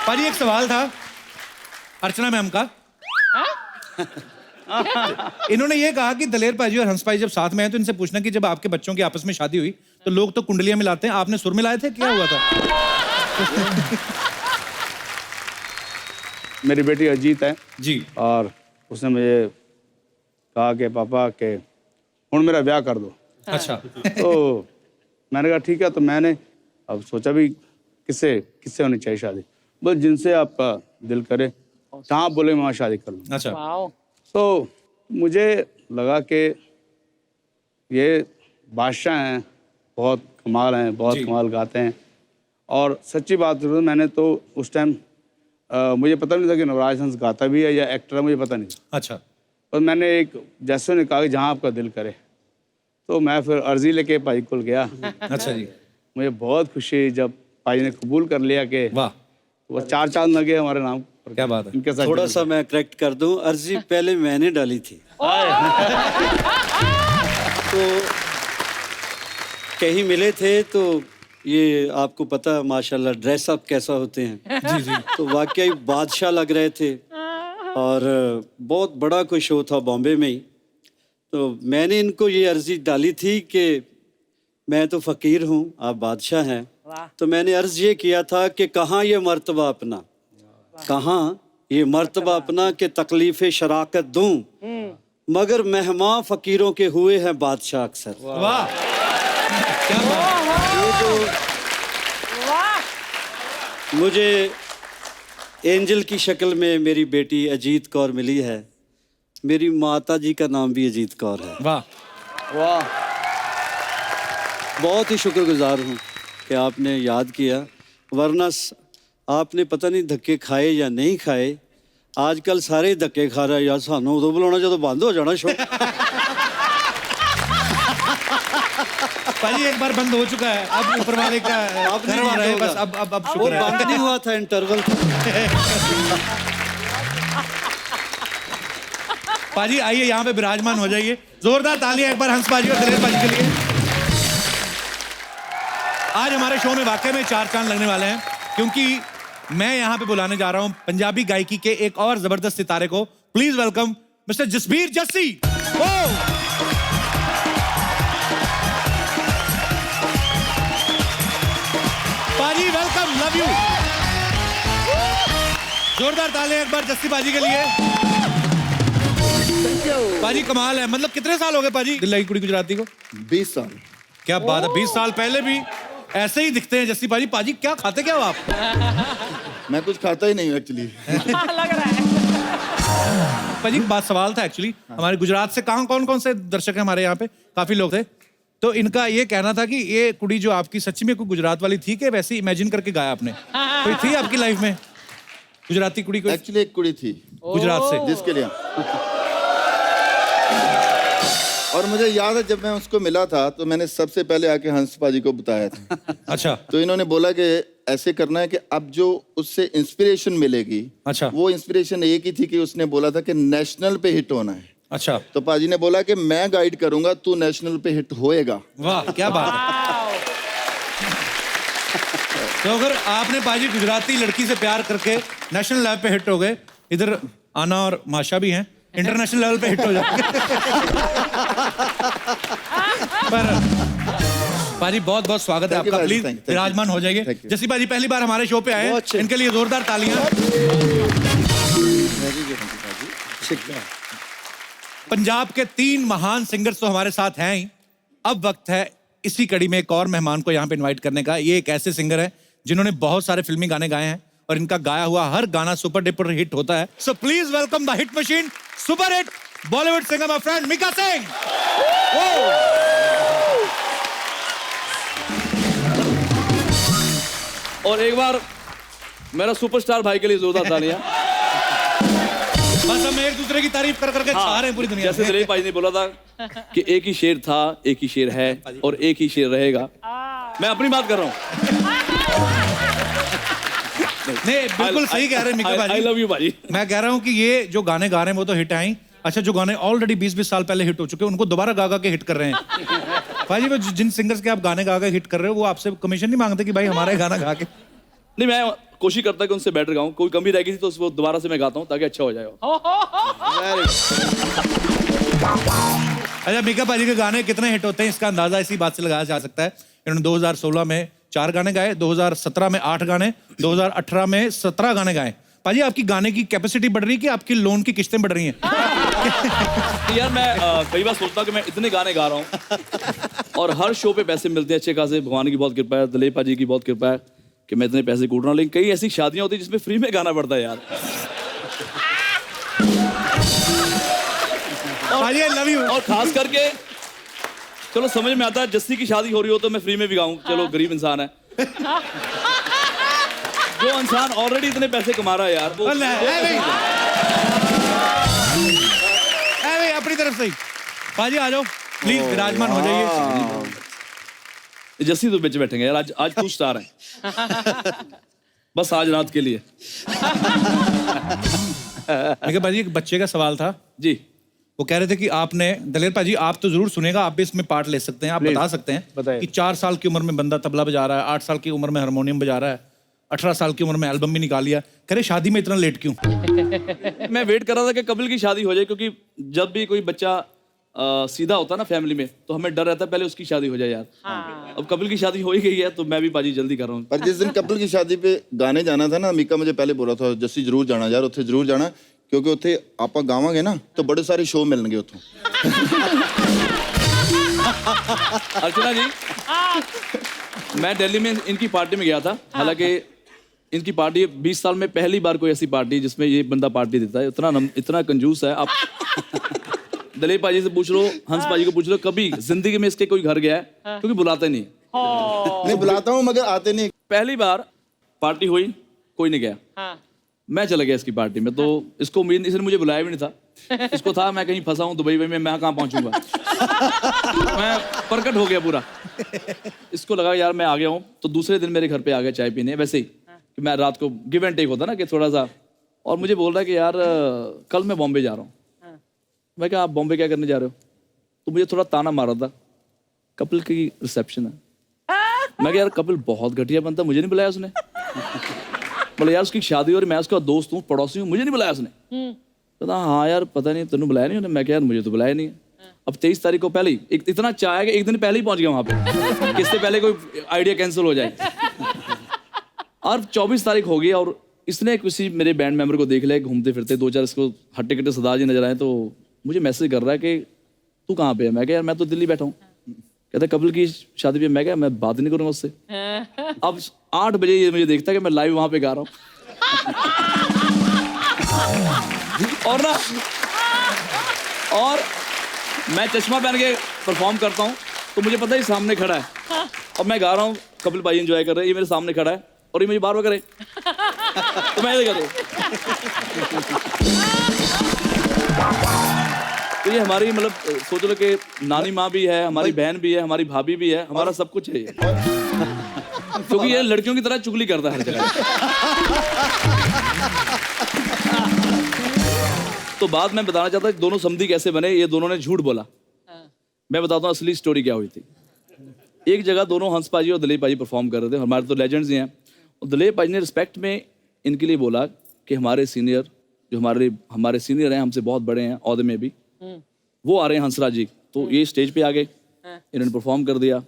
पाजी एक सवाल था अर्चना मैम का। इन्होंने ये कहा कि दलेर पाजी और हंस पाजी जब साथ में हैं तो इनसे पूछना कि जब आपके बच्चों की आपस में शादी हुई तो लोग तो कुंडलियां मिलाते हैं, आपने सुर मिलाए थे, क्या हुआ था? मेरी बेटी अजीत है जी। और उसने मुझे कहा कि पापा के हुण मेरा ब्याह कर दो। अच्छा। तो मैंने कहा ठीक है। तो मैंने अब सोचा भी किससे होनी चाहिए शादी। बस जिनसे आपका दिल करे, जहाँ बोले मैं वहाँ शादी कर लूँ। अच्छा। तो मुझे लगा कि ये बादशाह हैं, बहुत कमाल हैं, बहुत कमाल गाते हैं। और सच्ची बात करूँ मैंने तो उस टाइम मुझे पता नहीं था कि नवराज हंस गाता भी है या एक्टर है, मुझे पता नहीं था। अच्छा। और मैंने एक जैसे उन्होंने कहा कि जहाँ आपका दिल करे, तो मैं फिर अर्जी लेके भाई को गया। अच्छा जी। मुझे बहुत खुशी जब भाई ने कबूल कर लिया कि वाह, वो 4 चांद लगे हमारे नाम पर। क्या बात है। इनके साथ थोड़ा सा मैं करेक्ट कर दूं, अर्जी पहले मैंने डाली थी। तो कहीं मिले थे तो ये आपको पता माशाल्लाह ड्रेस अप कैसा होते हैं। जी जी। तो वाकई बादशाह लग रहे थे और बहुत बड़ा कोई शो था बॉम्बे में ही। तो मैंने इनको ये अर्जी डाली थी कि मैं तो फ़कीर हूँ, आप बादशाह हैं। तो मैंने अर्ज ये किया था कि कहाँ ये मर्तबा अपना, कहाँ ये मर्तबा अपना कि तकलीफ़ शराकत दूं, मगर मेहमान फ़कीरों के हुए हैं बादशाह अक्सर। वाह, क्या बात है। मुझे एंजल की शक्ल में मेरी बेटी अजीत कौर मिली है। मेरी माता जी का नाम भी अजीत कौर है। वाह वाह, बहुत ही शुक्रगुजार हूँ कि आपने याद किया, वरना आपने पता नहीं धक्के खाए या नहीं खाए। आजकल सारे ही धक्के खा रहे हैं यार, सानू उदों बुलाना जो बंद हो जाना शो। पाजी एक बार बंद हो चुका है, अब ऊपर वाले का अब नहीं करवा रहे हैं होगा। बस। अब वो शुक्र है। बंद नहीं हुआ था इंटरवल। पाजी आइए यहाँ पे विराजमान हो जाइए। जोरदार तालियां एक बार हंस पाजी और दलेर पाजी के लिए। आज हमारे शो में वाकई में 4 चांद लगने वाले हैं, क्योंकि मैं यहाँ पे बुलाने जा रहा हूँ पंजाबी गायकी के एक और जबरदस्त सितारे को। Please welcome mister Jasbir Jassi. पाजी वेलकम, लव यू। जोरदार तालियां एक बार जस्सी पाजी के लिए। पाजी कमाल है, मतलब कितने साल हो गए पाजी दिल लगी कुड़ी गुजराती को? 20 साल। क्या बात है, 20 साल पहले भी ऐसे ही दिखते हैं जस्सी पाजी। पाजी क्या खाते क्या हो आप? मैं कुछ खाता ही नहीं हूँ एक्चुअली। लग रहा है। पाजी बात सवाल था एक्चुअली, हमारे गुजरात से कहाँ कौन से दर्शक हैं हमारे यहाँ पे? काफी लोग थे। तो इनका ये कहना था कि ये कुड़ी जो आपकी सच्ची में कोई गुजरात वाली थी कि वैसे इमेजिन करके गाया आपने? कोई थी आपकी लाइफ में गुजराती कुड़ी? कोई एक्चुअली एक कुड़ी थी गुजरात से जिसके लिए, और मुझे याद है जब मैं उसको मिला था तो मैंने सबसे पहले आके हंस पाजी को बताया था। अच्छा। तो इन्होंने बोला कि ऐसे करना है कि अब जो उससे इंस्पिरेशन मिलेगी, अच्छा। वो इंस्पिरेशन एक ही थी कि उसने बोला था कि नेशनल पे हिट होना है। अच्छा। तो पाजी ने बोला कि मैं गाइड करूंगा, तू नेशनल पे हिट होएगा। वाह क्या बात है। तो अगर आपने पाजी गुजराती लड़की से प्यार करके नेशनल लेवल पे हिट हो गए, इधर आना और माशा भी हैं, इंटरनेशनल लेवल पे हिट हो जाएंगे। पर पाजी बहुत बहुत स्वागत है आपका। प्लीज विराजमान हो जाइए। जस्सी पाजी पहली बार हमारे शो पे आए हैं, इनके लिए जोरदार तालियां। पंजाब के 3 महान सिंगर्स तो हमारे साथ हैं ही। अब वक्त है इसी कड़ी में एक और मेहमान को यहाँ पे इनवाइट करने का। ये एक ऐसे सिंगर है जिन्होंने बहुत सारे फिल्मी गाने गाए हैं और इनका गाया हुआ हर गाना सुपर डुपर हिट होता है। So please welcome the hit machine, super hit Bollywood singer my friend Mika Singh. और एक बार मेरा सुपरस्टार भाई के लिए जोरदार तालियां। बस हम एक दूसरे की तारीफ कर करके छा रहे हैं पूरी दुनिया जैसे में। दिलीप भाई ने बोला था कि एक ही शेर था, एक ही शेर है और एक ही शेर रहेगा। मैं अपनी बात कर रहा हूँ। नहीं बिल्कुल सही कह रहे हैं मीका भाई। आई लव यू भाई। मैं कह रहा हूँ कि ये जो गाने गा रहे हैं वो तो हिट आई। अच्छा, जो गाने ऑलरेडी 20-20 साल पहले हिट हो चुके हैं उनको दोबारा गा गा के हिट कर रहे हैं। भाई जी जिन सिंगर्स के आप गाने गा के हिट कर रहे हो वो आपसे कमीशन नहीं मांगते कि भाई हमारा गाना गा के? नहीं, मैं कोशिश करता हूँ कि उनसे बेटर गाऊं। कोई कमी रह गई थी तो उसको दोबारा से मैं गाता हूँ ताकि अच्छा हो जाए। अच्छा, मीका पाजी के गाने कितने हिट होते हैं इसका अंदाजा इसी बात से लगाया जा सकता है। इन्होंने 2016 में 4 गाने गाए, 2017 में 8 गाने, 2018 में 17 गाने गाए। पाजी, आपकी गाने की कैपेसिटी बढ़ रही है कि आपकी लोन की किस्तें बढ़ रही हैं? यार मैं कई बार सोचता हूँ कि मैं इतने गाने गा रहा हूँ और हर शो पे पैसे मिलते हैं अच्छे खासे। भगवान की बहुत कृपा है, दिलीप पाजी की बहुत कृपा है कि मैं इतने पैसे कूट रहा हूँ। लेकिन कई ऐसी शादियां होती है जिसमें फ्री में गाना पड़ता है यार। पाजी, I love you। और खास करके चलो समझ में आता है, जस्सी की शादी हो रही हो तो मैं फ्री में भी गाऊं, चलो गरीब इंसान है। जो इंसान ऑलरेडी इतने पैसे कमा रहा है यार वो भाई अपनी तरफ से ही। पाजी आ जाओ प्लीज, विराजमान हो जाइए। जस्सी तो बेच बैठेंगे यार, आज तू स्टार है बस आज रात के लिए। मीका पाजी, एक बच्चे का सवाल था जी। वो कह रहे थे कि आपने, दलेर पाजी आप तो जरूर सुनेगा, आप भी इसमें पार्ट ले सकते हैं। आप बता सकते हैं बताइए। कि 4 साल की उम्र में बंदा तबला बजा रहा है, 8 साल की उम्र में हारमोनियम बजा रहा है, 18 साल की उम्र में एल्बम भी निकाल लिया, करे शादी में इतना लेट क्यों? मैं वेट कर रहा था कि कपिल की शादी हो जाए, क्योंकि जब भी कोई बच्चा सीधा होता है ना फैमिली में तो हमें डर रहता है पहले उसकी शादी हो जाए यार। अब कपिल की शादी हो ही गई है तो मैं भी पाजी जल्दी कर रहा हूँ। पर जिस दिन कपिल की शादी पे गाने जाना था ना, मीका मुझे पहले बोला था जस्सी जरूर जाना यार, उत्थे जरूर जाना, क्योंकि उत्थे आपां गावांगे ना तो बड़े सारे शो मिलणगे उत्थों। अर्चना जी, मैं दिल्ली में इनकी पार्टी में गया था। हालांकि इनकी पार्टी 20 साल में पहली बार कोई ऐसी पार्टी जिसमें ये बंदा पार्टी देता है। इतना कंजूस है। आप दलीप पाजी से पूछ लो, हंस पाजी को पूछ लो, कभी जिंदगी में इसके कोई घर गया है? क्योंकि बुलाते नहीं। नहीं बुलाता हूँ मगर आते नहीं। पहली बार पार्टी हुई, कोई नहीं गया। मैं चला गया इसकी पार्टी में, तो इसको उम्मीद नहीं, इसने मुझे बुलाया भी नहीं था। इसको था मैं कहीं फंसा हूँ दुबई में, मैं कहाँ पहुंचूंगा। मैं प्रकट हो गया पूरा। इसको लगा यार मैं आ गया हूँ, तो दूसरे दिन मेरे घर पे आ गया चाय पीने। वैसे ही कि मैं रात को गिव एंड टेक होता ना कि थोड़ा सा, और मुझे बोल रहा है कि यार कल मैं बॉम्बे जा रहा हूँ। मैं कहा आप बॉम्बे क्या करने जा रहे हो? तो मुझे थोड़ा ताना मारा था, कपिल की रिसेप्शन है। मैं कहा यार कपिल बहुत घटिया बनता, मुझे नहीं बुलाया उसने। बोले यार उसकी शादी हो रही, मैं उसका दोस्त हूँ, पड़ोसी हूँ, मुझे नहीं बुलाया उसने। कहता हाँ यार पता नहीं तेन बुलाया नहीं। मैं कहा यार मुझे तो बुलाया नहीं है। अब 23 तारीख को पहले ही इतना चाह है कि एक दिन पहले ही पहुंच गया वहां पे, किससे पहले कोई आइडिया कैंसिल हो जाए। और 24 तारीख हो गई और इसने किसी मेरे बैंड मेंबर को देख लिया घूमते फिरते, 2-4 इसको हट्टे कट्टे सरदार जी नजर आए, तो मुझे मैसेज कर रहा है कि तू कहाँ पे है? मैं कहा यार मैं तो दिल्ली बैठा हूँ। कहता कपिल की शादी पे। मैं कहा मैं बात नहीं करूंगा उससे। अब 8 बजे ये मुझे देखता है कि मैं लाइव वहां पे गा रहा हूँ। और ना, और मैं चश्मा पहन के परफॉर्म करता हूँ तो मुझे पता है सामने खड़ा है और मैं गा रहा हूँ, कपिल भाई एंजॉय कर रहे हैं, ये मेरे सामने खड़ा है और ये मुझे बार बार करे तो मैं ये करूँ। तो ये हमारी मतलब सोच लो कि नानी माँ भी है, हमारी बहन भी है, हमारी भाभी भी है, हमारा सब कुछ है ये। क्योंकि ये लड़कियों की तरह चुगली करता है हर जगह। तो बात मैं बताना चाहता हूँ दोनों समधी कैसे बने। ये दोनों ने झूठ बोला। मैं बताता हूँ असली स्टोरी क्या हुई थी। एक जगह दोनों हंस पाजी और दिलीप पाजी परफॉर्म कर रहे थे, हमारे तो लेजेंड्स ही हैं। और दिलीप पाजी ने रिस्पेक्ट में इनके लिए बोला कि हमारे सीनियर जो हमारे सीनियर हैं, हमसे बहुत बड़े हैं औहदे में भी, वो आ रहे हैं हंसराज जी। तो ये स्टेज पे आ गए, इन्होंने परफॉर्म कर दिया,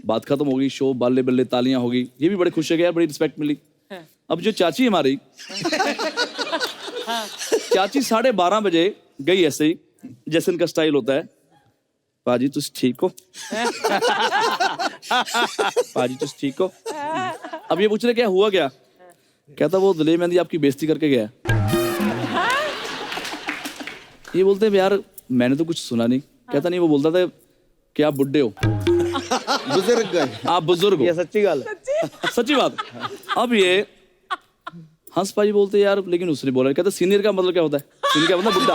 बात खत्म हो गई, शो बल्ले बल्ले तालियां हो गई, ये भी बड़े खुश हो गए यार, बड़ी रिस्पेक्ट मिली। अब जो चाची हमारी चाची 12:30 बजे गई ऐसे ही जैसे इनका स्टाइल होता है, पाजी तुम ठीक हो? पाजी तुम ठीक हो? अब ये पूछ रहे क्या हुआ क्या? कहता वो दिलीप मेहंदी आपकी बेइज्जती करके गया। ये बोलते हैं यार मैंने तो कुछ सुना नहीं। कहता नहीं, वो बोलता था कि आप बुड्ढे हो, बुजुर्ग गए, आप बुजुर्ग हो। ये सच्ची गल सच्ची बात। अब ये हंस पाजी बोलते यार लेकिन उसने बोला, कहता सीनियर का मतलब क्या होता है? सीनियर का मतलब बुड्ढा।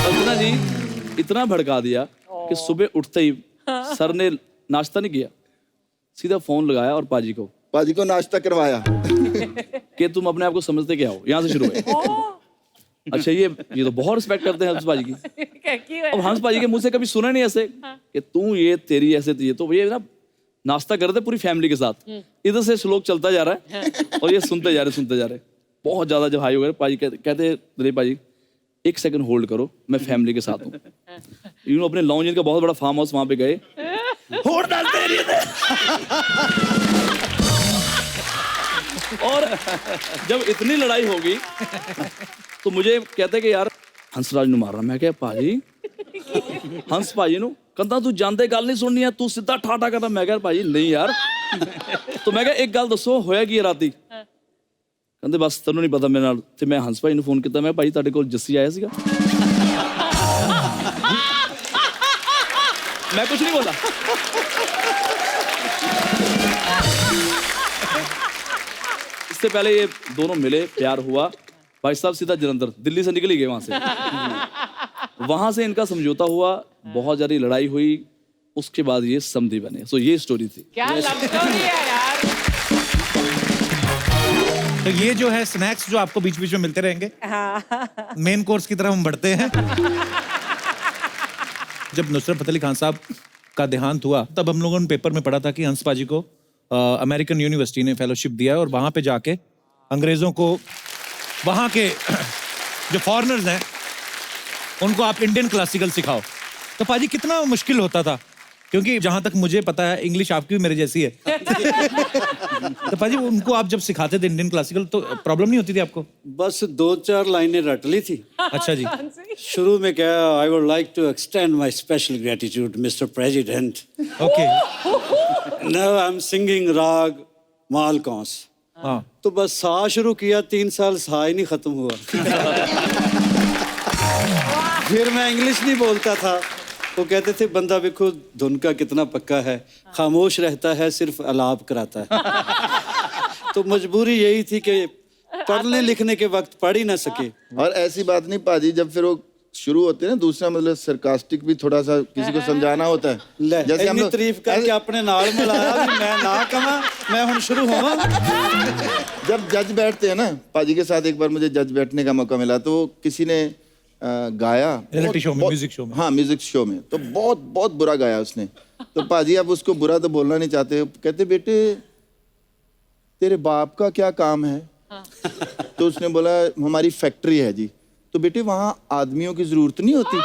अर्चना जी इतना भड़का दिया कि सुबह उठते ही सर ने नाश्ता नहीं किया, सीधा फोन लगाया और पाजी को नाश्ता करवाया कि तुम अपने आप को समझते क्या हो, यहाँ से शुरू है। अच्छा ये तो बहुत रिस्पेक्ट करते हैं हंस पाजी की। अब हंस पाजी के मुंह से कभी सुना नहीं ऐसे कि तू ये तेरी ऐसे थी। तो ये ना नाश्ता कर रहे थे पूरी फैमिली के साथ, इधर से श्लोक चलता जा रहा है और ये सुनते जा रहे बहुत ज्यादा जब हाई हो गए। पाजी कहते दिलीप पाजी 1 सेकंड होल्ड करो, मैं फैमिली के साथ हूँ। अपने लॉन्ज का बहुत बड़ा फार्म हाउस वहां पे गए, होड़ डालते रहे थे। और जब इतनी लड़ाई होगी तो मुझे कहते कि यार हंसराज नु मारना। मैं क्या पाजी हंस पाजी नु कहता तू जानते गल नहीं सुननी है, तू सीधा ठाठा करना। मैं क्या भाजी नहीं यार। तो मैं क्या एक गल दसो होया की राती? कहते बस तेनों नहीं पता मेरे नाल। ते मैं हंस भाई नु फोन किया, मैं भाई तुहाडे कोल जस्सी आया सीगा। मैं कुछ नहीं बोला। इससे पहले ये दोनों मिले, प्यार हुआ, भाई साहब सीधा जलंधर, दिल्ली से निकल ही गए वहां से। वहां से इनका समझौता हुआ, बहुत ज्यादा लड़ाई हुई, उसके बाद ये समधी बने। सो ये स्टोरी थी। क्या लव स्टोरी है यार। तो ये जो है स्नैक्स जो आपको बीच बीच में मिलते रहेंगे, मेन कोर्स की तरफ हम बढ़ते हैं। जब नुसरत फतेह अली खान साहब का देहांत हुआ तब हम लोगों ने पेपर में पढ़ा था कि हंस पाजी को अमेरिकन यूनिवर्सिटी ने फेलोशिप दिया और वहां पे जाके अंग्रेजों को, वहां के जो फॉरेनर्स हैं उनको आप इंडियन क्लासिकल सिखाओ। तो पाजी कितना मुश्किल होता था, क्योंकि जहां तक मुझे पता है इंग्लिश आपकी भी मेरे जैसी है। तो पाजी उनको आप जब सिखाते थे इंडियन क्लासिकल तो प्रॉब्लम नहीं होती थी आपको? बस 2-4 लाइनें रट ली थी। अच्छा जी। शुरू में क्या, I would like to extend my special gratitude Mister President. Okay. Now I am singing raag Malkauns. हाँ। तो बस सा शुरू किया, 3 साल सा ही नहीं खत्म हुआ। फिर मैं इंग्लिश नहीं बोलता था। वो कहते थे बंदा देखो धुन का कितना पक्का है, खामोश रहता है, सिर्फ अलाप कराता है। तो मजबूरी यही थी कि पढ़ने लिखने के वक्त पढ़ ही ना सके। और ऐसी बात नहीं पाजी, जब फिर वो शुरू होते हैं ना, दूसरा मतलब सरकास्टिक भी थोड़ा सा किसी को समझाना होता है। जैसे हम तारीफ करके अपने नाल मिलाया भी मैं ना कमा, मैं हम शुरू होवा। जब जज बैठते हैं ना, पाजी के साथ एक बार मुझे जज बैठने का मौका मिला, तो किसी ने गाया रियलिटी शो में, म्यूजिक शो में। हाँ, म्यूजिक शो में। तो बहुत बहुत बुरा गाया उसने। तो पाजी अब उसको बुरा तो बोलना नहीं चाहते, कहते बेटे तेरे बाप का क्या काम है? तो उसने बोला हमारी फैक्ट्री है जी। तो बेटे वहां आदमियों की जरूरत नहीं होती?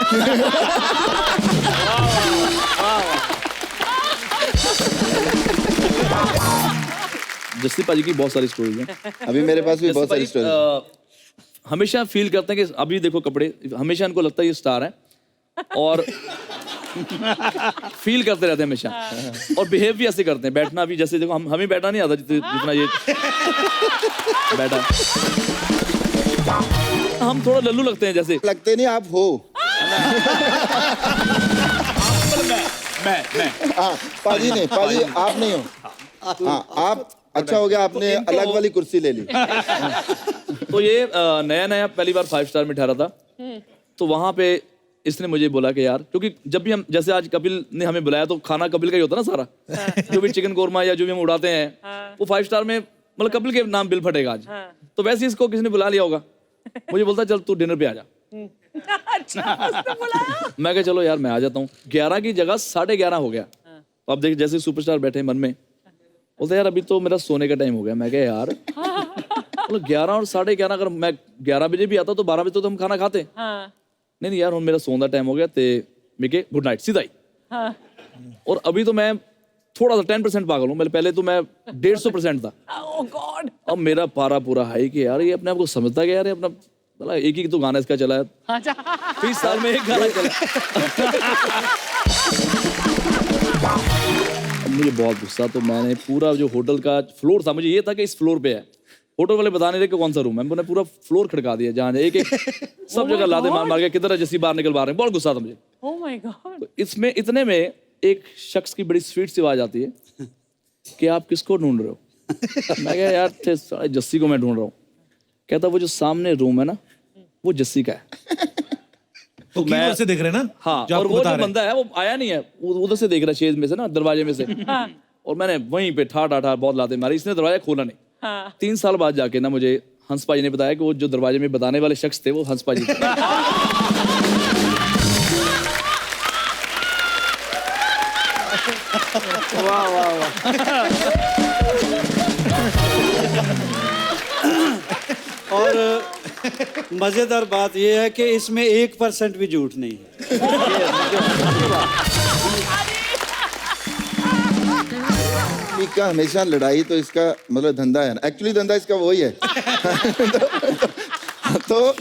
जस्सी पाजी की बहुत सारी स्टोरीज हैं। अभी मेरे पास भी बहुत सारी स्टोरी। हमेशा फील करते हैं कि अभी देखो कपड़े, हमेशा इनको लगता है ये स्टार है और फील करते रहते हैं हमेशा, और बिहेव भी ऐसे करते हैं। बैठना भी जैसे देखो हमें बैठना नहीं आता जितना ये बैठा। हम थोड़ा लल्लू लगते हैं जैसे। लगते नहीं, आप हो। मैं हाँ, पाजी नहीं, पाजी आप नहीं हो। हाँ, आप अच्छा हो गया आपने अलग वाली कुर्सी ले ली। तो ये नया पहली बार 5 स्टार में ठहरा था। तो वहां पे इसने मुझे बोला कि यार, क्योंकि जब भी हम, जैसे आज कपिल ने हमें बुलाया तो खाना कपिल का ही होता ना सारा। जो भी चिकन कोरमा या जो भी हम उड़ाते हैं वो 5 स्टार में मतलब कपिल के नाम बिल फटेगा आज। तो वैसे इसको किसी ने बुला लिया होगा। मुझे बोलता चल तू डिनर पे आ जा। मैं कहा चलो यार मैं आ जाता हूँ। 11 की जगह 11:30 हो गया। तो अब देख जैसे सुपरस्टार बैठे मन में, बोलते यार अभी तो मेरा सोने का टाइम हो गया। मैं कहा यार मतलब 11 और 11:30, अगर मैं 11 बजे भी आता तो 12 बजे तो हम खाना खाते। नहीं यार हम मेरा सोने का टाइम हो गया, ते मैं गुड नाइट सीधा ही। और अभी तो मैं थोड़ा सा 10% पागल हूँ। पहले तो मैं 150% था। Oh God. अब मेरा पारा पूरा हाई कि यार ये अपने आप को समझता कि यार ये अपना मतलब एक ही तो गाना इसका चला है। 30 साल में एक गाना चला। मुझे बहुत गुस्सा, तो मैंने पूरा जो होटल का फ्लोर था, मुझे ये था कि इस फ्लोर पे है। होटल वाले बता नहीं रहे कि कौन सा रूम है। मैंने पूरा फ्लोर खड़का दिया, जहाँ एक सब जगह लादे मार मार के किधर है जैसी बाहर निकलवा रहे हैं। बहुत गुस्सा था मुझे। Oh my God. तो इसमें इतने में एक शख्स की बड़ी स्वीट सी आवाज आती है कि आप किसको ढूंढ रहे हो? मैं कहा यार साले जस्सी को मैं ढूंढ रहा हूँ। कहता वो जो सामने रूम है ना वो जस्सी का है। तो मैं से देख रहे हैं ना? हाँ, जो और आपको वो बता जो रहे हैं। बंदा है वो आया नहीं है, उधर से देख रहा है, शेज में से ना, दरवाजे में से। और मैंने वहीं पे ठाठा बहुत लाते मारी, इसने दरवाजा खोला नहीं। 3 साल बाद जाके ना मुझे हंस पाजी ने बताया कि वो जो दरवाजे में बताने वाले शख्स थे वो हंस पाजी थे। वाह वाह वाह। और मजेदार बात यह है कि इसमें 1% भी झूठ नहीं है। मीका हमेशा लड़ाई तो इसका मतलब धंधा है ना, एक्चुअली धंधा इसका वही है। तो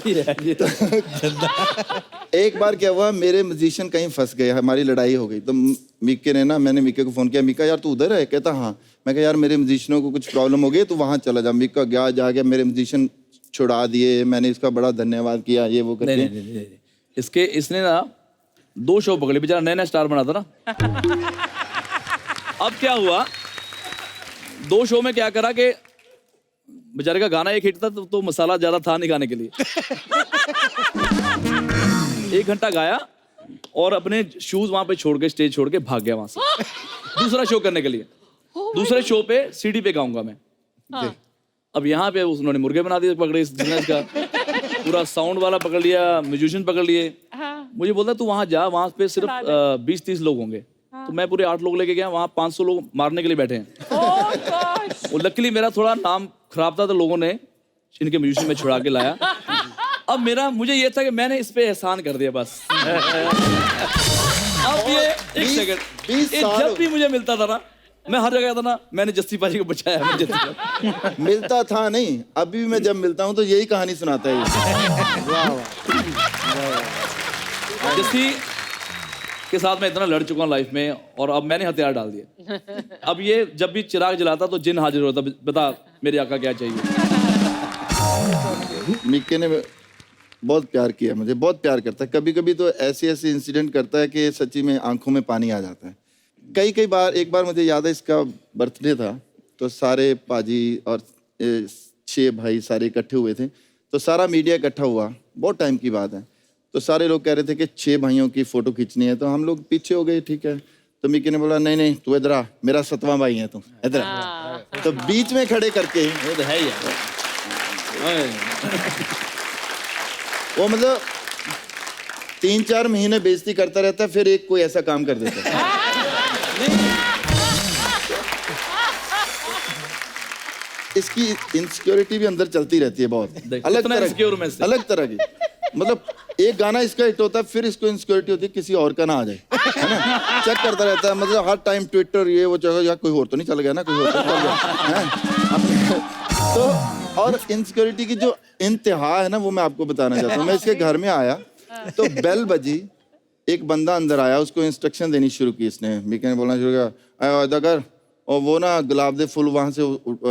एक बार क्या हुआ, मेरे म्यूजिशियन कहीं फंस गए, हमारी लड़ाई हो गई। तो मीके ने ना, मैंने मीके को फोन किया, मीका यार तू उधर है? कहता हाँ। मैं कहा यार मेरे म्यूजिशियनों को कुछ प्रॉब्लम हो गई, तू वहां चला जा। मीका गया, जा गया, मेरे म्यूजिशियन छुड़ा दिए, मैंने इसका बड़ा धन्यवाद किया, ये वो करके। नहीं। इसने ना 2 शो पकड़े, बेचारा नया नया स्टार बना था ना। अब क्या हुआ, 2 शो में क्या करा कि बेचारे का गाना एक हिट था, तो मसाला ज्यादा था नहीं गाने के लिए। 1 घंटा गाया और अपने शूज वहां पे छोड़ के, स्टेज छोड़ के भाग गया वहां से दूसरा शो करने के लिए। दूसरे शो पे सीडी पे गाऊंगा मैं। अब यहाँ पे उन्होंने मुर्गे बना दिए, पकड़े इसका पूरा साउंड वाला पकड़ लिया, म्यूजिशियन पकड़ लिए। मुझे बोलता तू वहां जा, वहां पे सिर्फ 20-30 लोग होंगे। तो मैं पूरे 8 लोग लेके गया, वहां 500 लोग मारने के लिए बैठे हैं। और लकीली मेरा थोड़ा नाम खराब था, तो लोगों ने इनके म्यूजिशियन में छुड़ा के लाया। अब मुझे ये था कि मैंने इस पे एहसान कर दिया बस। अब ये एक सेकंड, 20 ये साल जब भी मुझे मिलता था ना, मैं हर जगह था ना, मैंने जस्सी पाजी को बचाया। मिलता था नहीं, अभी भी मैं जब मिलता हूँ तो यही कहानी सुनाता है ये। जस्सी के साथ मैं इतना लड़ चुका हूँ लाइफ में, और अब मैंने हथियार डाल दिए। अब ये जब भी चिराग जलाता तो जिन हाजिर होता, बता मेरे आका क्या चाहिए। मिक्के ने बहुत प्यार किया, मुझे बहुत प्यार करता है। कभी कभी तो ऐसे इंसिडेंट करता है कि सच्ची में आंखों में पानी आ जाता है। कई बार, एक बार मुझे याद है इसका बर्थडे था, तो सारे पाजी और 6 भाई सारे इकट्ठे हुए थे। तो सारा मीडिया इकट्ठा हुआ, बहुत टाइम की बात है। तो सारे लोग कह रहे थे कि 6 भाइयों की फोटो खींचनी है, तो हम लोग पीछे हो गए, ठीक है। तो मिक्की ने बोला नहीं तू इधर आ, मेरा 7वां भाई है तू, इधर आ। तो बीच में खड़े करके वो तो है ही है। वो मतलब 3-4 महीने बेइज्जती करता रहता है, फिर एक कोई ऐसा काम कर देता है। इसकी इनसिक्योरिटी भी अंदर चलती रहती है बहुत, अलग तरह की। मतलब एक गाना इसका हिट होता है, फिर इसको इनसिक्योरिटी होती है किसी और का ना आ जाए, है ना। चेक करता रहता है, मतलब हर टाइम ट्विटर ये वो जगह, या कोई और तो नहीं चल गया ना, कोई और तो चल गया है। तो और इनसिक्योरिटी की जो इंतहा है ना, वो मैं आपको बताना चाहता हूँ। मैं इसके घर में आया तो बेल बजी, एक बंदा अंदर आया, उसको इंस्ट्रक्शन देनी शुरू की इसने। मिक्की ने बोलना शुरू किया, ऐदा कर, और वो ना गुलाब दे फूल वहाँ से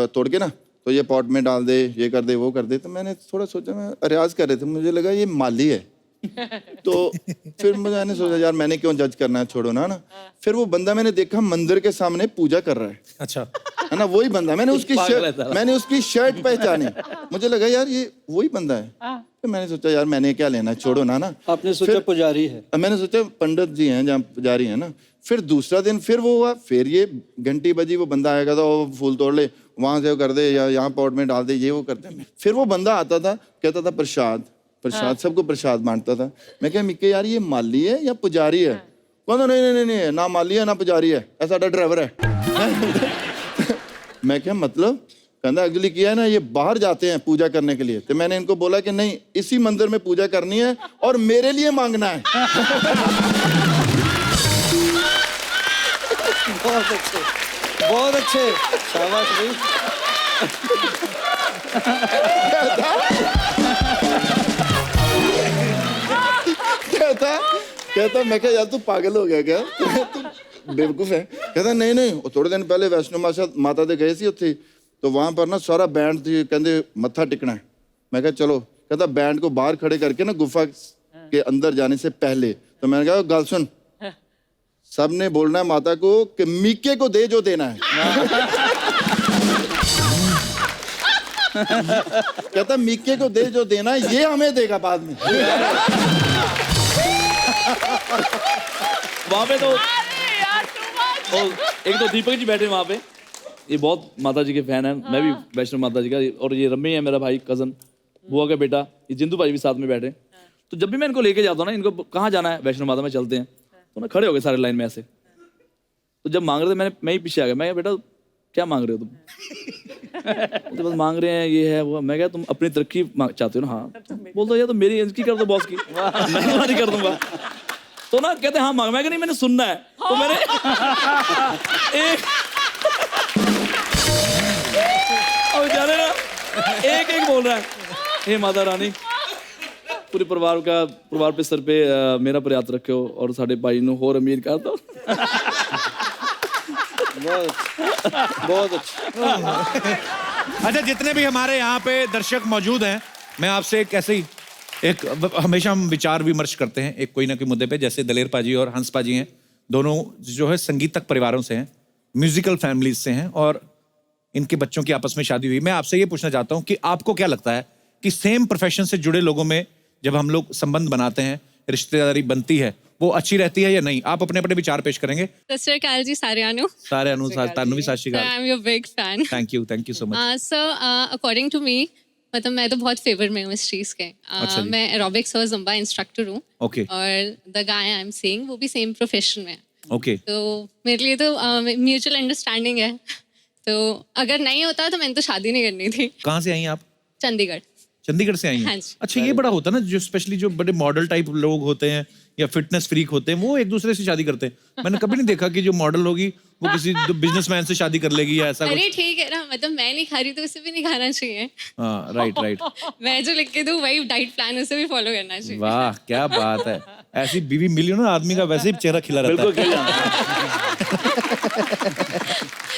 तोड़ के ना, तो ये पॉट में डाल दे, ये कर दे, वो कर दे। तो मैंने थोड़ा सोचा, मैं रियाज कर रहे थे, मुझे लगा ये माली है। तो फिर मैंने सोचा यार मैंने क्यों जज करना है, छोड़ो ना। फिर वो बंदा मैंने देखा मंदिर के सामने पूजा कर रहा है। अच्छा, है ना, वही बंदा। मैंने उसकी शर्ट पहचानी, मुझे लगा यार ये वही बंदा है। फिर मैंने सोचा यार मैंने क्या लेना, छोड़ो ना। आपने सोचा पुजारी है, मैंने सोचा पंडित जी हैं जहाँ पुजारी है ना। फिर दूसरा दिन फिर वो हुआ, फिर ये घंटी बजी, वो बंदा आएगा तो वो फूल तोड़ ले, वहां से वो कर दे, या यहाँ पॉट में डाल दे, ये वो करते हैं। फिर वो बंदा आता था, कहता था प्रसाद, सबको प्रसाद बांटता था। मैं क्या मिक्के यार ये माली है या पुजारी है? कहता नहीं, ना माली है ना पुजारी है, ऐसा ड्राइवर है। मैं क्या मतलब? कहता एक्चुअली किया है ना, ये बाहर जाते हैं पूजा करने के लिए। तो मैंने इनको बोला कि नहीं, इसी मंदिर में पूजा करनी है और मेरे लिए मांगना है। बहुत अच्छे, शाबाश भाई। कहता मैं क्या यार तू पागल हो गया क्या, तू बेवकूफ है? कहता नहीं, वो थोड़े दिन पहले वैष्णो माता दे गए सी उत्थे, तो वहां पर ना सारा बैंड थी, कहते मत्था टिकना है। मैं कहा चलो। कहता बैंड को बाहर खड़े करके ना गुफा के अंदर जाने से पहले, तो मैंने कहा गल सुन, सबने बोलना है माता को कि मिक्के को दे जो देना है। कहता मिक्के को दे जो देना है, ये हमें देगा बाद में। वहां पे तो एक तो दीपक जी बैठे वहां पे, ये बहुत माता जी के फैन है। मैं भी वैष्णो माता जी का, और ये रम्मी है मेरा भाई, कजन, बुआ का बेटा, ये जिंदू भाई भी साथ में बैठे। तो जब भी मैं इनको लेके जाता हूँ ना, इनको कहाँ जाना है, वैष्णो माता में चलते हैं, तो ना खड़े हो गए सारे लाइन में ऐसे। तो जब मांग रहे थे मैं ही पीछे आ गया। मैं बेटा क्या मांग रहे हो तुम? तो बस मांग रहे हैं ये है वो। मैं क्या तुम अपनी तरक्की चाहते हो ना? हाँ। बोल दो यार तो मेरी इसकी कर दो बॉस की, मैं तुम्हारी कर दूंगा। तो ना कहते हाँ मांग। मैं नहीं मैंने सुनना है। तो मैंने एक अब जाने ना एक बोल रहा है हे माता रानी पूरे परिवार पे सर पे मेरा पर हाथ रखो और साढ़े भाई नु होर अमीर कर दो। बहुत अच्छा। अच्छा, जितने भी हमारे यहाँ पे दर्शक मौजूद हैं, मैं आपसे एक ऐसे ही हमेशा हम विचार विमर्श करते हैं एक कोई ना कोई मुद्दे पे। जैसे दलेर पाजी और हंस पाजी हैं, दोनों जो है संगीतक परिवारों से हैं, म्यूजिकल फैमिलीज से हैं और इनके बच्चों की आपस में शादी हुई। मैं आपसे ये पूछना चाहता हूँ कि आपको क्या लगता है कि सेम प्रोफेशन से जुड़े लोगों में जब हम लोग संबंध बनाते हैं, रिश्तेदारी बनती है, वो अच्छी रहती है या नहीं? आप अपने अपने विचार पेश करेंगे। सत श्री अकाल जी सारिਆਂ ਨੂੰ। सारे अनुसार तानु भी सत श्री आई अकाल। Am your big fan. Thank you so much. Sir according to me मतलब मैं तो बहुत फेवर में हूँ इस चीज़ के। अच्छा जी। मैं एरोबिक्स और जुम्बा इंस्ट्रक्टर हूँ। ओके और the guy I am saying वो भी सेम प्रोफेशन में है। ओके। तो मेरे लिए तो म्यूचुअल अंडरस्टैंडिंग है। तो अगर नहीं होता तो मैंने तो शादी नहीं करनी थी। कहाँ से आई हैं आप? चंडीगढ़। चंडीगढ़ से आई हैं? हाँ जी। अच्छा, ये बड़ा होता है ना जो स्पेशली जो बड़े मॉडल टाइप लोग होते हैं या फिटनेस फ्रीक होते हैं, वो एक दूसरे से शादी करते हैं। मैंने कभी नहीं देखा कि जो मॉडल होगी वो किसी बिजनेसमैन से शादी कर लेगी या ऐसा कुछ। अरे ठीक है ना, मतलब मैं नहीं खा रही तो उसे भी नहीं खाना चाहिए। हाँ, राइट। मैं जो लिख के दूँ वही डाइट प्लान उसे भी फॉलो करना चाहिए। वाह क्या बात है। ऐसी बीवी मिली हो ना, आदमी का वैसे ही चेहरा खिला रहता है।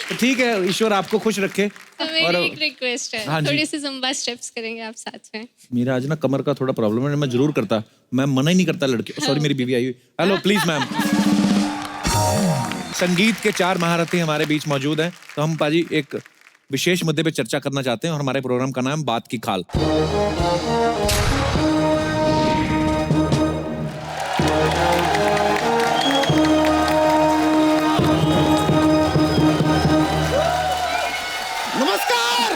तो ठीक है, ईश्वर आपको खुश रखे। तो मेरी एक रिक्वेस्ट है, हाँ जी। थोड़ी सी जुम्बा स्टेप्स करेंगे आप साथ में। मेरा आज ना कमर का थोड़ा प्रॉब्लम है, मैं जरूर करता, मैं मना ही नहीं करता लड़के। सॉरी मेरी बीवी आई हुई। Hello please ma'am. संगीत के 4 महारथी हमारे बीच मौजूद हैं, तो हम पाजी एक विशेष मुद्दे पे चर्चा करना चाहते हैं और हमारे प्रोग्राम का नाम बात की खाल। नमस्कार।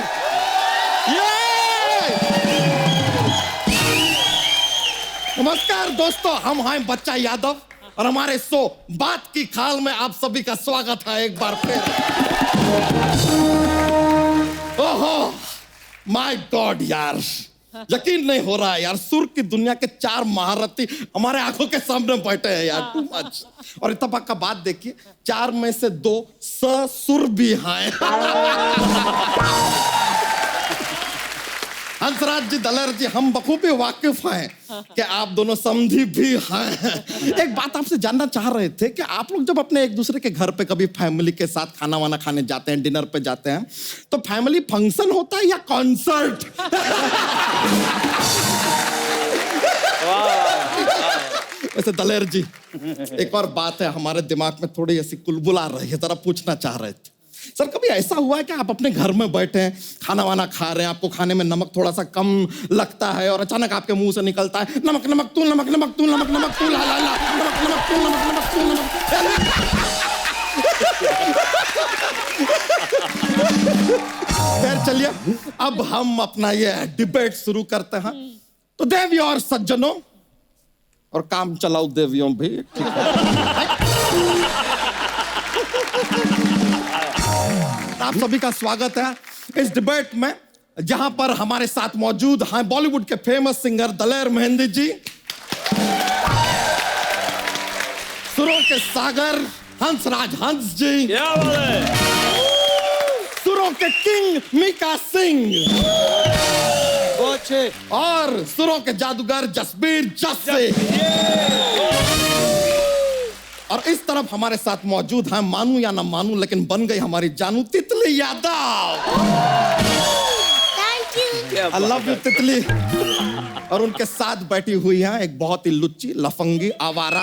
नमस्कार दोस्तों, हम हैं बच्चा यादव और हमारे शो बात की खाल में आप सभी का स्वागत है एक बार फिर। ओहो माय गॉड यार, यकीन नहीं हो रहा है यार, सुर की दुनिया के 4 महारथी हमारे आंखों के सामने बैठे हैं यार। Too much. और इत्तेफाक का बात देखिए, 4 में से 2 ससुर भी हैं। हंसराज जी, दलेर जी, हम बखूबी वाकिफ हैं कि आप दोनों समधी भी हैं। एक बात आपसे जानना चाह रहे थे कि आप लोग जब अपने एक दूसरे के घर पे कभी फैमिली के साथ खाना वाना खाने जाते हैं, डिनर पे जाते हैं, तो फैमिली फंक्शन होता है या कॉन्सर्ट? वैसे दलेर जी, एक और बात है, हमारे दिमाग में थोड़ी ऐसी कुलबुल आ रही है, जरा पूछना चाह रहे थे। सर कभी ऐसा हुआ है कि आप अपने घर में बैठे हैं, खाना वाना खा रहे हैं, आपको खाने में नमक थोड़ा सा कम लगता है और अचानक आपके मुंह से निकलता है नमक नमक तू नमक नमक तू नमक नमक तू ला ला ला नमक नमक तू नमक नमक तू नमक। खैर चलिए, अब हम अपना ये डिबेट शुरू करते हैं। तो देवियों और सज्जनों और काम चलाओ देवियों भी, आप सभी का स्वागत है इस डिबेट में, जहां पर हमारे साथ मौजूद हैं बॉलीवुड के फेमस सिंगर दलेर मेहंदी जी, सुरों के सागर हंसराज हंस जी, सुरों के किंग मीका सिंह, और सुरों के जादूगर जसबीर जस्सी। और इस तरफ हमारे साथ मौजूद हैं, मानू या ना मानू लेकिन बन गई हमारी जानू, तितली Yadav. Thank you. I love you तितली। और उनके साथ बैठी हुई हैं एक बहुत ही लुच्ची लफंगी आवारा,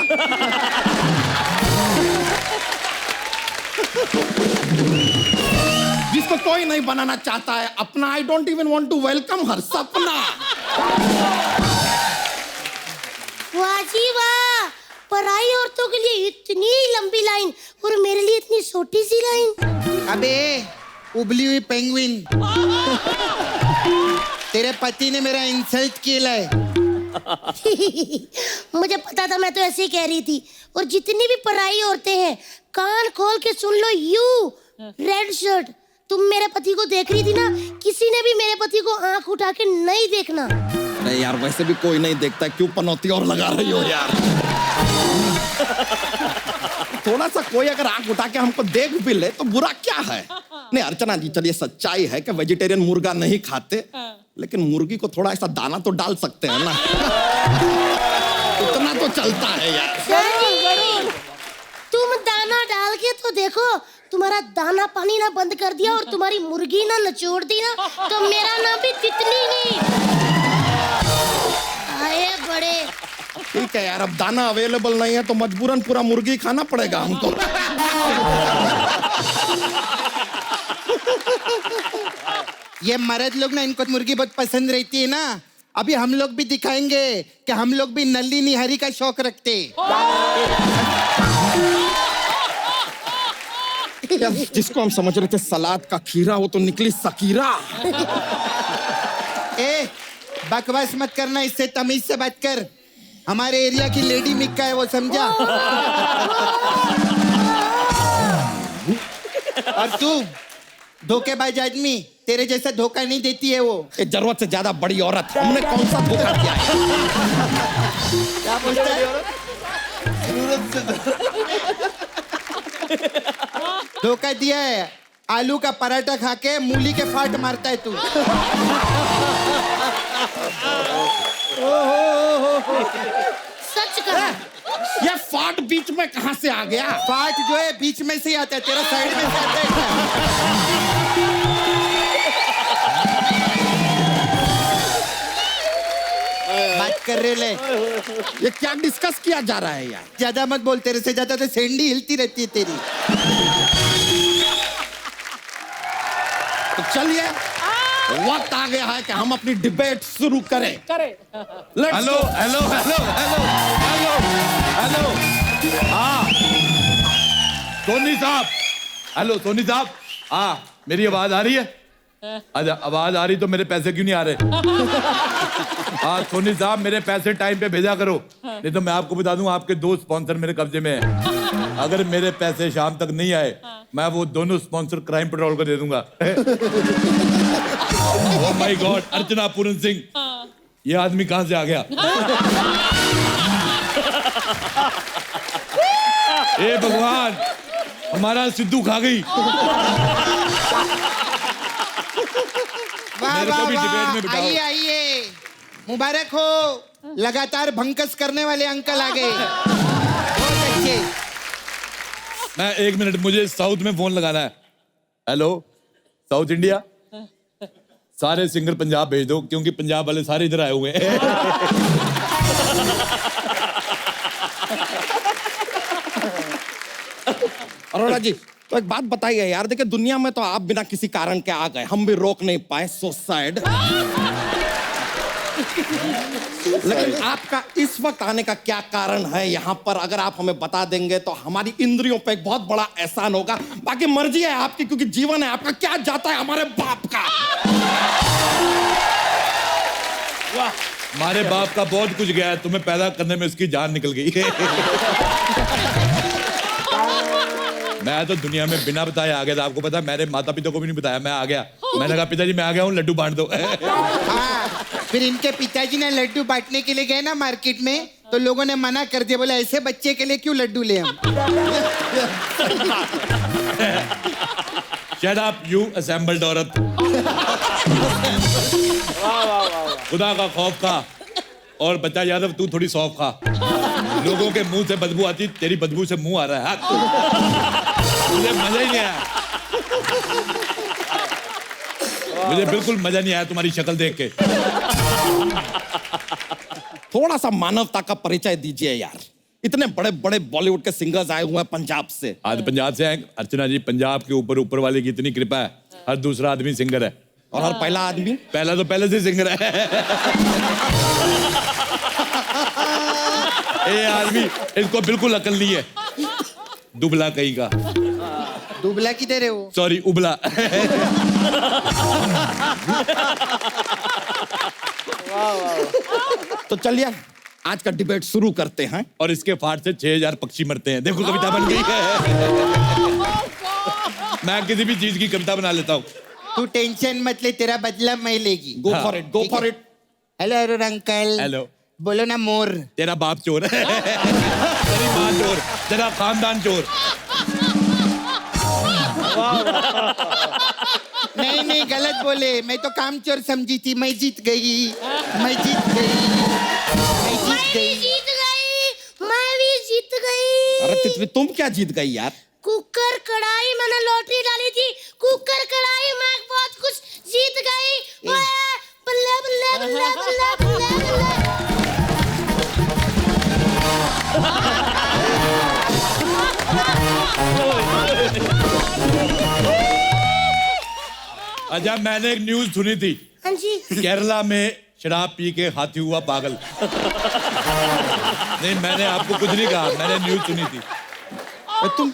जिसको कोई नहीं बनाना चाहता है अपना। I don't even want to welcome her, Sapna. वाह जी वाह, पराई औरतों के लिए इतनी लंबी लाइन और मेरे लिए इतनी छोटी सी लाइन। अबे उबली हुई पेंगुइन, तेरे पति ने मेरा इंसल्ट किया है। मुझे पता था, मैं तो ऐसे ही कह रही थी। और जितनी भी पराई औरतें हैं, कान खोल के सुन लो। यू रेड शर्ट, तुम मेरे पति को देख रही थी ना, किसी ने भी मेरे पति को आंख उठा के नहीं देखना। अरे यार वैसे भी कोई नहीं देखता, क्यों पनौती और लगा रही हो यार। थोड़ा सा कोई अगर आंख उठा के हमको देख भी ले तो बुरा क्या है। नहीं अर्चना जी, चलिए सच्चाई है कि वेजिटेरियन मुर्गा नहीं खाते, लेकिन मुर्गी को थोड़ा ऐसा दाना तो डाल सकते हैं ना। उतना तो चलता है यार। जरूर। तुम दाना डाल के तो देखो, तुम्हारा दाना पानी ना बंद कर दिया और तुम्हारी मुर्गी ना नचोड़ दी ना, तो मेरा नाम भी तितली नहीं। आए बड़े। ठीक है यार, अब दाना अवेलेबल नहीं है तो मजबूरन पूरा मुर्गी खाना पड़ेगा हमको। ये मर्द लोग ना, इनको मुर्गी बहुत पसंद रहती है ना। अभी हम लोग भी दिखाएंगे कि हम लोग भी नल्ली निहारी का शौक रखते। जिसको हम समझ रहे थे सलाद का खीरा, वो तो निकली सकीरा। ए बकवास मत करना, इससे तमीज से बात कर। हमारे एरिया की लेडी मिक्का है वो, समझा। और तू धोखेबाज आदमी, तेरे जैसा धोखा नहीं देती है वो। जरूरत से ज्यादा बड़ी औरत, हमने कौन सा धोखा किया है? क्या बोलता है? धोखा दिया है। आलू का पराठा खा के मूली के फाट मारता है तू। सच कहा। ये फाट बीच में कहां से आ गया? फाट जो है बीच में से ही आता है, तेरा साइड में से आता है क्या? बात कर रहे ले। ये क्या डिस्कस किया जा रहा है यार? ज्यादा मत बोल, तेरे से ज्यादा तो सेंडी हिलती रहती है तेरी। तो चलिए वक्त आ गया है कि हम अपनी डिबेट शुरू करें। Let's hello go. Hello hello hello hello hello. हाँ सोनी साहब, हेलो सोनी साहब। हाँ मेरी आवाज आ रही है? अच्छा आवाज आ रही तो मेरे पैसे क्यों नहीं आ रहे? हाँ सोनी साहब, मेरे पैसे टाइम पे भेजा करो, नहीं तो मैं आपको बता दूं आपके 2 स्पॉन्सर मेरे कब्जे में हैं। अगर मेरे पैसे शाम तक नहीं आए, मैं वो दोनों स्पॉन्सर क्राइम पेट्रोल को दे दूंगा। Oh my God, Archana Puran Singh, ये आदमी कहां से आ गया? ए भगवान, हमारा सिद्धू खा गई। वाह मेरे को वाह भी डिबेट में वाह, बिठाओ। आइए आइए, मुबारक हो। लगातार भंकस करने वाले अंकल आ गए। बहुत अच्छे। मैं 1 मिनट, मुझे साउथ में फोन लगाना है। हेलो साउथ इंडिया, सारे सिंगर पंजाब भेज दो, क्योंकि पंजाब वाले सारे इधर आए हुए हैं। अरोड़ा जी, तो एक बात बताइए यार, देखिए दुनिया में तो आप बिना किसी कारण के आ गए, हम भी रोक नहीं पाए, सो सैड। लेकिन आपका इस वक्त आने का क्या कारण है यहाँ पर? अगर आप हमें बता देंगे तो हमारी इंद्रियों पे एक बहुत बड़ा एहसान होगा। बाकी मर्जी है आपकी, क्योंकि जीवन है आपका। क्या जाता है हमारे बाप का? हमारे बाप का बहुत कुछ गया है, तुम्हें पैदा करने में उसकी जान निकल गई। मैं तो दुनिया में बिना बताए आ गया था। आपको पता है, मेरे माता पिता को भी नहीं बताया, मैं आ गया। मैंने कहा पिताजी मैं आ गया हूँ, लड्डू बांट दो। हाँ, फिर इनके पिताजी ने लड्डू बांटने के लिए गए ना मार्केट में, तो लोगों ने मना कर दिया, बोला ऐसे बच्चे के लिए क्यों लड्डू ले हम। Shut up, you assembled औरत। खुदा का खौफ खा, और बच्चा यादव तू थोड़ी सौंफ खा। लोगों के मुंह से बदबू आती, तेरी बदबू से मुंह आ रहा है। मुझे मजा ही नहीं आया, मुझे बिल्कुल मजा नहीं आया तुम्हारी शक्ल देख के। थोड़ा सा मानवता का परिचय दीजिए यार। इतने बड़े बड़े बॉलीवुड के सिंगर्स आए हुए हैं पंजाब से। आज पंजाब से हैं अर्चना जी। पंजाब के ऊपर वाले की इतनी कृपा है, हर दूसरा आदमी सिंगर है। और हर पहला आदमी, पहला तो पहले से सिंगर है। ये आदमी, इसको बिल्कुल अकल नहीं है, दुबला कहीं का। दुबला किधर है वो? सॉरी, उबला। तो चलिए आज का डिबेट शुरू करते हैं। और इसके फाट से 6000 पक्षी मरते हैं। देखो कविता बन गई है। मैं किसी भी चीज की कविता बना लेता हूँ। तू टेंशन मत ले, तेरा बदला मैं लेगी। Go for it, go for it. Hello Arun uncle. Hello. बोलो ना मोर। तेरा बाप चोर है। तेरी माँ चोर, तेरा खानदान चोर। नहीं नहीं गलत बोले, मैं तो काम चोर समझी थी। मैं जीत गई, मैं जीत गई, मैं जीत गई। मैं भी जीत गई। अरे तितली तुम क्या जीत गई यार? कुकर कढ़ाई मैंने लॉटरी डाली थी। कुकर कढ़ाई मैं बहुत कुछ जीत गई। ओए, बल्ले बल्ले बल्ले बल्ले बल्ले बल्ले। अच्छा मैंने एक न्यूज सुनी थी। हाँ जी। केरला में शराब पी के हाथी हुआ पागल। नहीं मैंने आपको कुछ नहीं कहा, मैंने न्यूज सुनी थी। तुम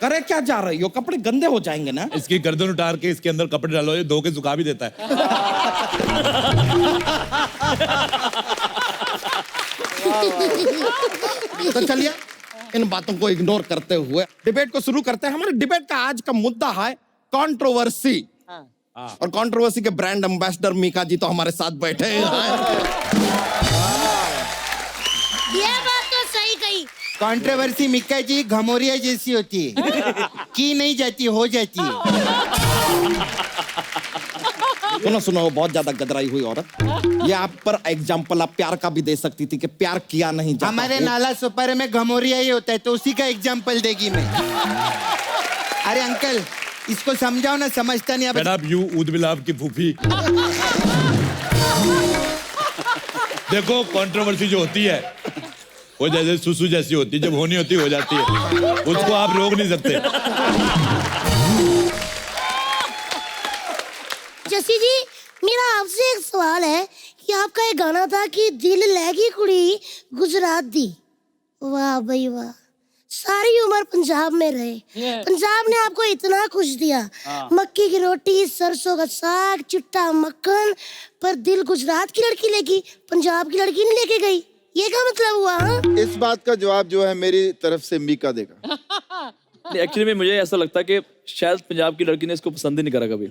करे क्या जा रही हो? कपड़े गंदे हो जाएंगे ना। इसकी गर्दन उतार के इसके अंदर कपड़े डालो, ये धो के सुखा भी देता है। तो चलिए इन बातों को इग्नोर करते हुए डिबेट को शुरू करते हैं। हमारे डिबेट का आज का मुद्दा है कंट्रोवर्सी। और कंट्रोवर्सी के ब्रांड एम्बेसडर मीका जी तो हमारे साथ बैठे हैं। ये बात तो सही कही। कंट्रोवर्सी मिक्का जी घमोरिया जैसी होती है, की नहीं जाती हो जाती है। सुनो सुनो, वो बहुत ज्यादा गदराई हुई औरत। ये आप पर एग्जाम्पल आप प्यार का भी दे सकती थी कि प्यार किया नहीं जाता। हमारे नाला सुपारे में घमोरिया ही होता है, तो उसी का एग्जाम्पल देगी मैं। अरे अंकल इसको समझाओ ना, समझता नहीं। अब यू ऊद बिलाव की फूफी। देखो कंट्रोवर्सी जो होती है वो जैसे सुसु जैसी होती है, जब होनी होती हो जाती है, उसको आप रोक नहीं सकते। जसी जी मेरा आपसे एक सवाल है कि आपका एक गाना था कि दिल लहगी कुड़ी गुजरात दी। वाह भाई वाह, सारी उम्र पंजाब में रहे। पंजाब ने आपको इतना कुछ दिया, मक्की की रोटी, सरसों का साग, चिट्टा मक्खन, पर दिल गुजरात की लड़की लेगी, पंजाब की लड़की नहीं लेके गई। ये क्या मतलब हुआ? हाँ? इस बात का जवाब जो है मेरी तरफ से मीका देगा। एक्चुअली में मुझे ऐसा लगता है कि शायद पंजाब की लड़की ने इसको पसंद ही नहीं करा कभी।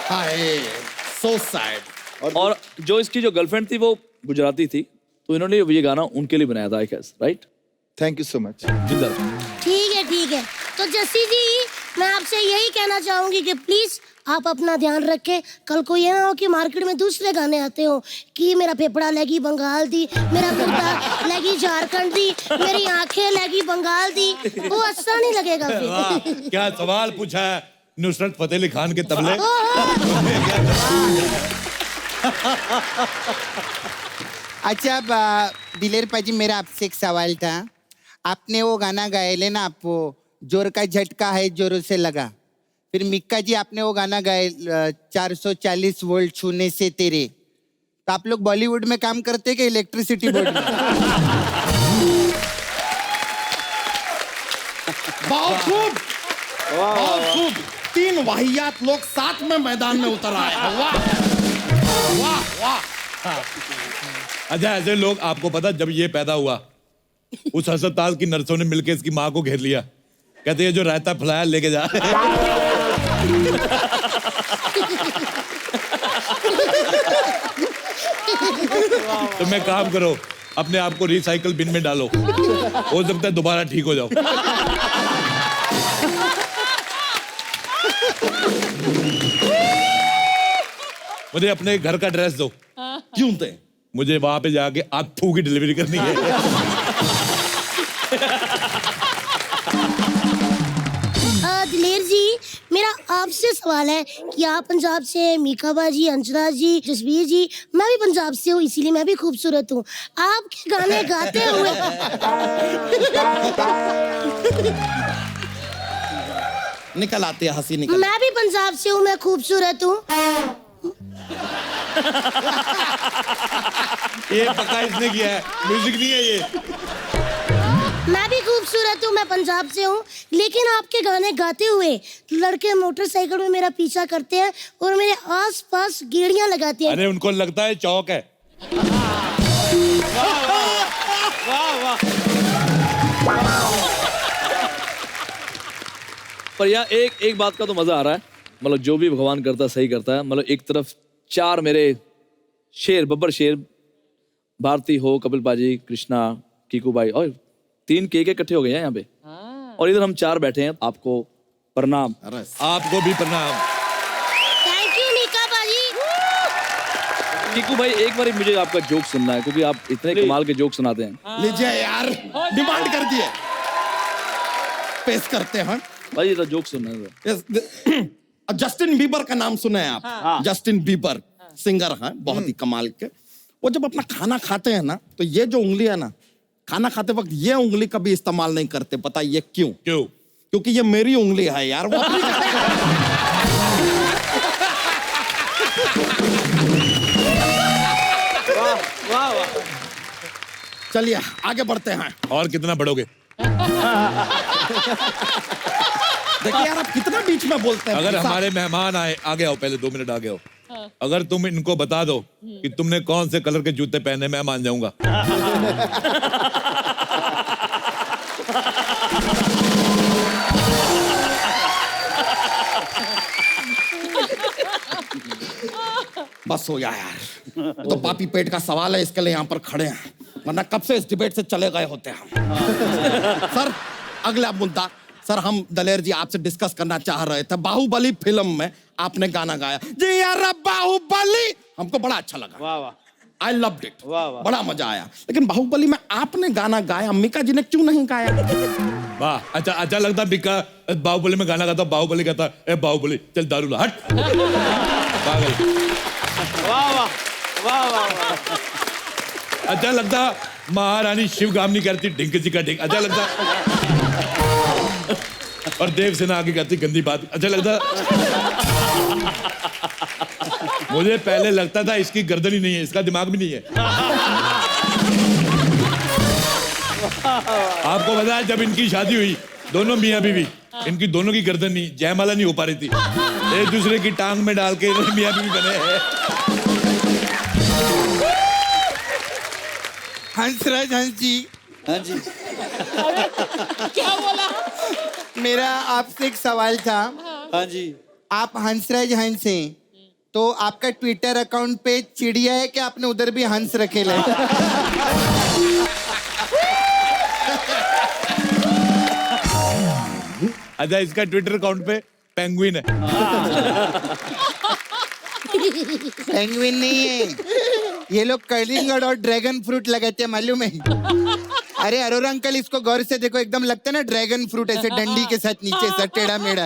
हाय सो सैड। और जो इसकी जो गर्लफ्रेंड थी वो गुजराती थी, तो इन्होंने ये गाना उनके लिए बनाया था, I guess, right? Thank you so much. ठीक है ठीक है। तो जसी जी मैं आपसे यही कहना चाहूंगी कि प्लीज आप अपना ध्यान रखें। कल को ये ना हो कि मार्केट में दूसरे गाने आते हो कि मेरा फेफड़ा लगी बंगाल दी, मेरा गुर्दा लगी झारखंड दी, मेरी आंखें लगी बंगाल दी। वो अच्छा नहीं लगेगा वाह, फिर। क्या सवाल पूछा है नुसरत फतेह अली खान के तबले। अच्छा दिलेर पाजी, मेरा आपसे एक सवाल था। आपने वो गाना गाया ले ना, आपको जोर का झटका है जोरों से लगा। फिर मिक्का जी आपने वो गाना गाया 440 वोल्ट छूने से तेरे। तो आप लोग बॉलीवुड में काम करते क्या इलेक्ट्रिसिटी बोर्ड में? बहुत खूब, बहुत खूब। 3 वाहियात लोग साथ में मैदान में उतर आए। वाह वाह वाह। अच्छा ऐसे लोग, आपको पता जब ये पैदा हुआ उस अस्पताल की नर्सों ने मिलकर इसकी माँ को घेर लिया, कहते हैं जो रायता फुलाया लेके जा। तो मैं काम करो, अपने आप को रिसाइकल बिन में डालो, हो सकता है दोबारा ठीक हो जाओ। मुझे अपने घर का एड्रेस दो। क्यों दे? मुझे वहां पे जाके आत्थू की डिलीवरी करनी है। दिलेर जी मेरा आपसे सवाल है कि आप पंजाब से, मीका बाजी, अंजना जी, जसवीर जी, मैं भी पंजाब से हूँ, इसीलिए मैं भी खूबसूरत हूँ। आपके गाने गाते हुए निकल आती है हंसी निकल। मैं भी पंजाब से हूँ, मैं खूबसूरत हूँ। ये पक्का इसने किया है, म्यूजिक नहीं है ये। मैं भी खूबसूरत हूँ, मैं पंजाब से हूँ, लेकिन आपके गाने गाते हुए लड़के मोटरसाइकिल में मेरा पीछा करते हैं और मेरे आस-पास गेड़ियां लगाते हैं। अरे उनको लगता है चौक है। पर यार एक बात का तो मजा आ रहा है, मतलब जो भी भगवान करता है सही करता है। मतलब एक तरफ 4 मेरे शेर, बब्बर शेर, भारती हो, कपिल पाजी, कृष्णा, कीकू भाई, और 3 के इकट्ठे हो गए हैं यहाँ पे, और इधर हम 4 बैठे हैं। आपको प्रणाम। आपको भी प्रणाम। थैंक यू मीका बाजी। कीकू भाई एक बार मुझे आपका जोक सुनना है, क्योंकि आप इतने कमाल के जोक सुनाते हैं। लीजिए यार, डिमांड कर दिए, पेश करते हैं भाई ये जोक सुनना है। जस्टिन बीबर का नाम सुने हैं आप? जस्टिन बीबर सिंगर हैं, बहुत ही कमाल के। वो जब अपना खाना खाते हैं ना, तो ये जो उंगली है ना, खाना खाते वक्त ये उंगली कभी इस्तेमाल नहीं करते। पता ये क्यों? क्यों? क्योंकि ये मेरी उंगली है यार। वो अपनी चलिए आगे बढ़ते हैं। और कितना बढ़ोगे? देखिए यार, आप कितना बीच में बोलते हैं। अगर हमारे मेहमान आए, आगे आओ, पहले 2 मिनट आगे आओ। अगर तुम इनको बता दो कि तुमने कौन से कलर के जूते पहने, मैं मान जाऊंगा। बस हो गया यार, तो पापी पेट का सवाल है, इसके लिए यहाँ पर खड़े हैं, वरना कब से इस डिबेट से चले गए होते हम। सर अगला मुद्दा, सर हम दलेर जी आपसे डिस्कस करना चाह रहे थे। बाहुबली फिल्म में आपने गाना गाया जी यार, बाहुबली हमको बड़ा अच्छा लगा। वाह वाह, आई लव्ड इट, बड़ा मजा आया। लेकिन बाहुबली में आपने गाना गाया, अम्मिका जी ने क्यों नहीं गाया? वाह, अच्छा लगता बिका बाहुबली में गाना गाता, बाहुबली कहता ए बाहुबली चल दारू ला, हट। पागल। वाह वाह, वाह वाह। अच्छा लगता महारानी शिवगामिनी करती ढिंक जी का ढिंक, अच्छा लगता। और देव सेना आगे कहती गंदी बात, अच्छा लगता। मुझे पहले लगता था इसकी गर्दन ही नहीं है, इसका दिमाग भी नहीं है। आपको पता है जब इनकी शादी हुई, दोनों मियां बीवी, इनकी दोनों की गर्दन नहीं, जयमाला नहीं हो पा रही थी, एक दूसरे की टांग में डाल के मियां बीवी बने हैं। हंसराज हंस जी, हाँ जी, क्या बोला? मेरा आपसे एक सवाल था। हाँ जी। आप हंसराज हंस हैं, तो आपका ट्विटर अकाउंट पे चिड़िया है कि आपने उधर भी हंस रखे ले? अच्छा इसका ट्विटर अकाउंट पे पेंगुइन है। पेंगुइन नहीं है, ये लोग कलिंगड़ और ड्रैगन फ्रूट लगाते हैं, मालूम है? अरे अरोरा अंकल, इसको गौर से देखो, एकदम लगता है ना ड्रैगन फ्रूट, ऐसे डंडी के साथ नीचे से टेढ़ा मेढ़ा।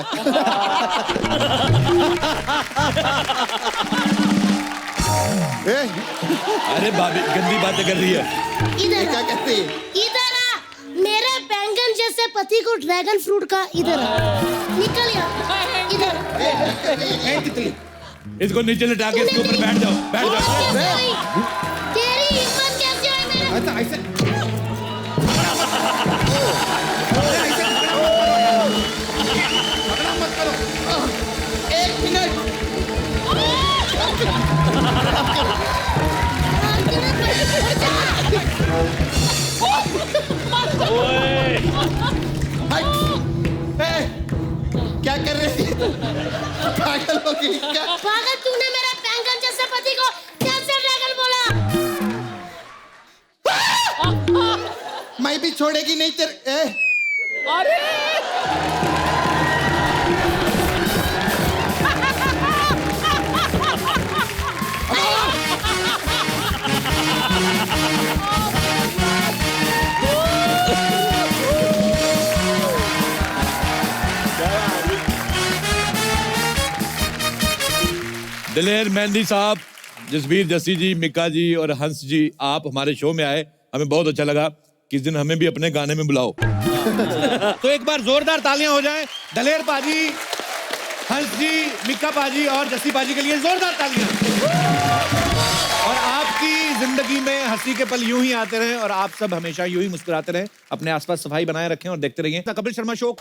अरे भाभी गंदी बातें कर रही है। इधर क्या आ, कहते हैं? इधर आ, मेरे बैंगन जैसे पति को ड्रैगन फ्रूट का इधर आ, निकल यहाँ, इधर। इसको नीचे लटा के इसके ऊपर बैठ जाओ, बैठ जाओ। तेरी हिम्मत कैसे आई मेरे? ऐसा ऐसे मत करो। 1 मिनट। क्या कर रही है? पागल हो गई क्या? पागल, तूने मेरे बैंगन जैसे पति को कैसे ड्रैगन बोला? मैं भी छोड़ेगी नहीं तेरे। अरे दिलेर मेहंदी साहब, जसबीर जस्सी जी, मिक्का जी और हंस जी, आप हमारे शो में आए, हमें बहुत अच्छा लगा। किस दिन हमें भी अपने गाने में बुलाओ। तो एक बार जोरदार तालियां हो जाएं दलेर पाजी, हंस जी, मिक्का पाजी और जस्सी पाजी के लिए, जोरदार तालियां। और आपकी जिंदगी में हंसी के पल यूं ही आते रहें और आप सब हमेशा यूं ही मुस्कुराते रहें, अपने आसपास सफाई बनाए रखें और देखते रहिए कपिल शर्मा शो।